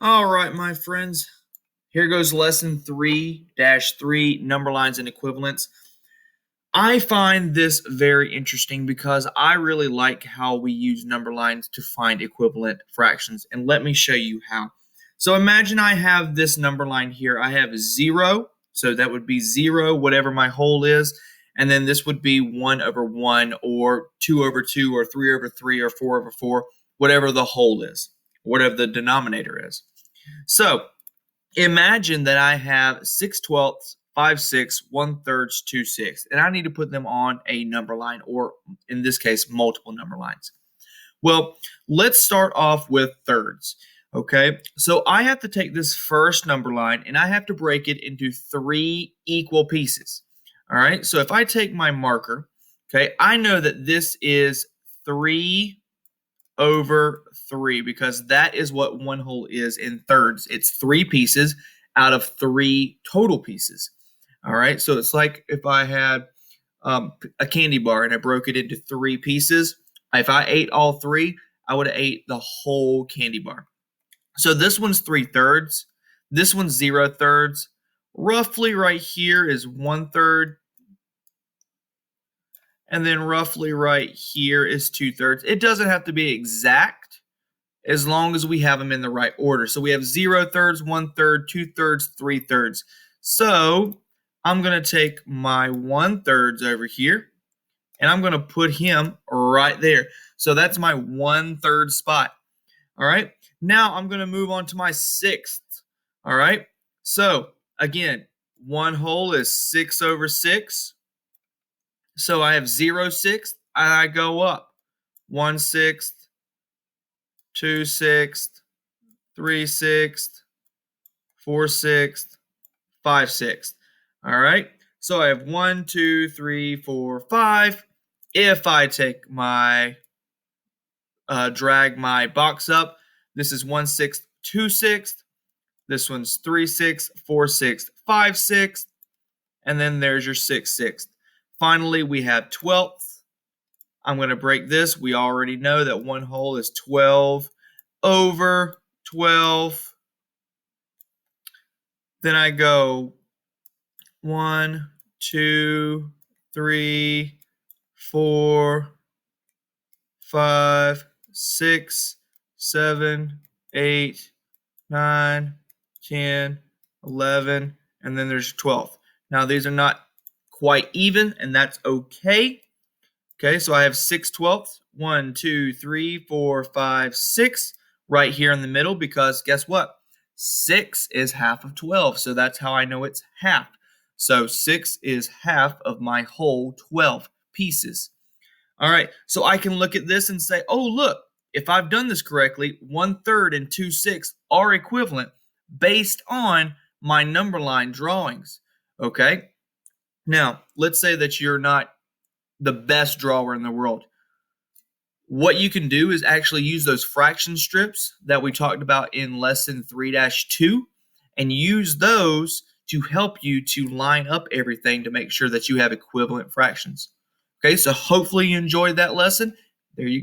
All right, my friends. Here goes lesson 3-3, number lines and equivalents. I find this very interesting because I really like how we use number lines to find equivalent fractions. And let me show you how. So imagine I have this number line here. I have 0, so that would be 0, whatever my whole is. And then this would be 1 over 1 or 2 over 2 or 3 over 3 or 4 over 4, whatever the whole is, whatever the denominator is. So imagine that I have 6/12, 5/6, 1/3, 2/6, and I need to put them on a number line, or in this case, multiple number lines. Well, let's start off with thirds. Okay, so I have to take this first number line and I have to break it into 3 equal pieces. All right, so if I take my marker, okay, I know that this is 3 over 3 because that is what one whole is in thirds. It's 3 pieces out of 3 total pieces. All right, so it's like if I had a candy bar and I broke it into 3 pieces. If I ate all 3, I would have ate the whole candy bar. So this one's 3/3. This one's 0/3. Roughly right here is 1/3. And then roughly right here is 2/3. It doesn't have to be exact as long as we have them in the right order. So we have 0/3, 1/3, 2/3, 3/3. So I'm going to take my 1/3 over here and I'm going to put him right there. So that's my 1/3 spot. All right. Now I'm going to move on to my 6th. All right. So again, one whole is 6 over 6. So I have 0/6 and I go up 1/6, 2/6, 3/6, 4/6, 5/6. All right. So I have 1, 2, 3, 4, 5. If I take my drag my box up, this is 1/6, 2/6. This one's 3/6, 4/6, 5/6, and then there's your 6/6. Finally, we have 12th. I'm going to break this. We already know that one whole is 12 over 12. Then I go 1, 2, 3, 4, 5, 6, 7, 8, 9, 10, 11, and then there's 12. Now these are not quite even, and that's okay. Okay, so I have 6/12. 1, 2, 3, 4, 5, 6 right here in the middle because guess what? 6 is half of 12, so that's how I know it's half. So 6 is half of my whole 12 pieces. All right, so I can look at this and say, oh, look, if I've done this correctly, 1/3 and 2/6 are equivalent based on my number line drawings. Okay, now let's say that you're not the best drawer in the world. What you can do is actually use those fraction strips that we talked about in lesson 3-2 and use those to help you to line up everything to make sure that you have equivalent fractions. Okay, so hopefully you enjoyed that lesson. There you go.